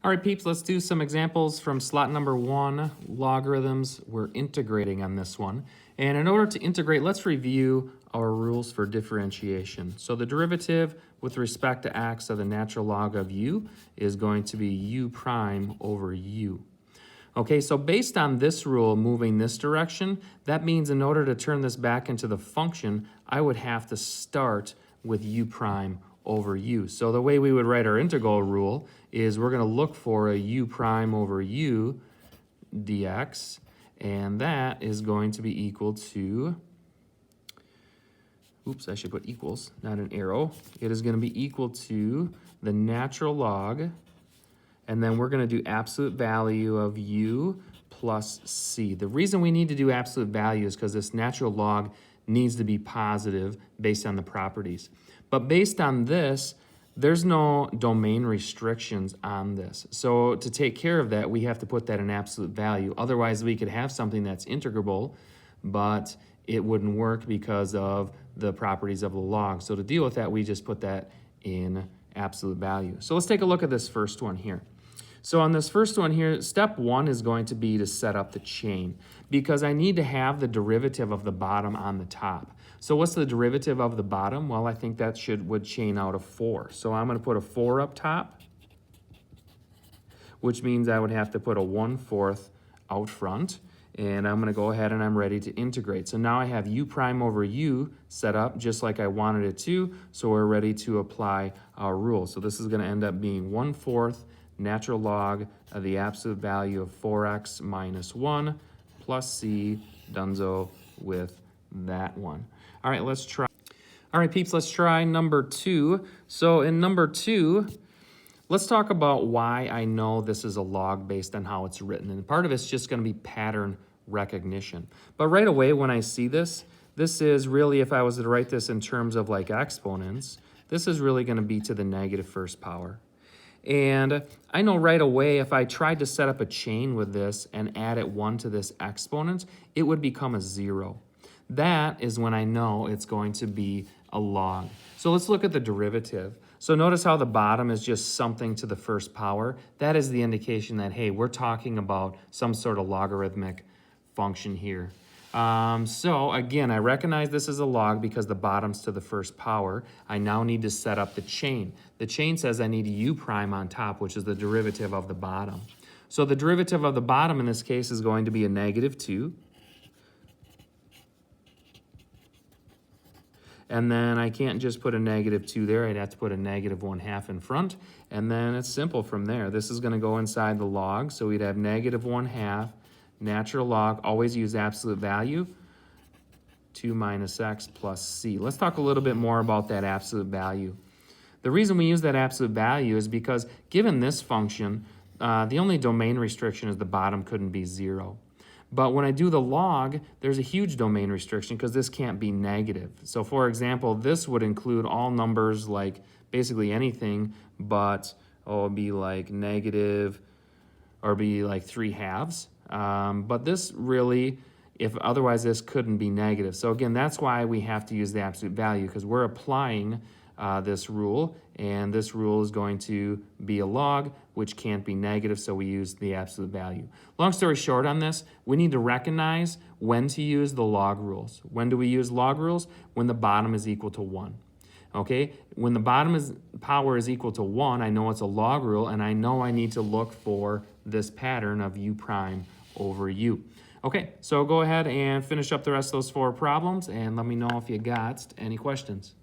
All right, peeps, let's do some examples from slot number 1, logarithms. We're integrating on this one. And in order to integrate, let's review our rules for differentiation. So the derivative with respect to x of the natural log of u is going to be u prime over u. Okay, so based on this rule moving this direction, that means in order to turn this back into the function, I would have to start with u prime over u. So the way we would write our integral rule is we're going to look for a u prime over u dx, and that is going to be equal to, oops, I should put equals, not an arrow. It is going to be equal to the natural log, and then we're going to do absolute value of u plus c. The reason we need to do absolute value is because this natural log needs to be positive based on the properties. But based on this, there's no domain restrictions on this. So to take care of that, we have to put that in absolute value. Otherwise, we could have something that's integrable, but it wouldn't work because of the properties of the log. So to deal with that, we just put that in absolute value. So let's take a look at this first one here. So on this first one here, step 1 is going to be to set up the chain because I need to have the derivative of the bottom on the top. So what's the derivative of the bottom? Well, I think that would chain out a 4. So I'm going to put a 4 up top, which means I would have to put a 1/4 out front. And I'm going to go ahead and I'm ready to integrate. So now I have u prime over u set up just like I wanted it to. So we're ready to apply our rule. So this is going to end up being 1/4 natural log of the absolute value of 4x minus 1 plus c, donezo with that one. All right, let's try. All right, peeps, let's try number 2. So in number 2, let's talk about why I know this is a log based on how it's written. And part of it's just going to be pattern recognition. But right away when I see this, this is really, if I was to write this in terms of like exponents, this is really going to be to the negative first power. And I know right away if I tried to set up a chain with this and add it 1 to this exponent, it would become a 0. That is when I know it's going to be a log. So let's look at the derivative. So notice how the bottom is just something to the first power. That is the indication that, hey, we're talking about some sort of logarithmic function here. So again, I recognize this is a log because the bottom's to the first power. I now need to set up the chain. The chain says I need u prime on top, which is the derivative of the bottom. So the derivative of the bottom in this case is going to be a -2. And then I can't just put a -2 there. I'd have to put a -1/2 in front. And then it's simple from there. This is going to go inside the log. So we'd have -1/2 natural log. Always use absolute value. 2 minus x plus c. Let's talk a little bit more about that absolute value. The reason we use that absolute value is because given this function, the only domain restriction is the bottom couldn't be 0. But when I do the log, there's a huge domain restriction because this can't be negative. So for example, this would include all numbers like basically anything but, it'd be like negative or be like 3/2. But this really, if otherwise this couldn't be negative. So again, that's why we have to use the absolute value because we're applying this rule, and this rule is going to be a log, which can't be negative, so we use the absolute value. Long story short on this, we need to recognize when to use the log rules. When do we use log rules? When the bottom is equal to 1. Okay, when the power is equal to 1, I know it's a log rule, and I know I need to look for this pattern of u prime over u. Okay, so go ahead and finish up the rest of those 4 problems, and let me know if you got any questions.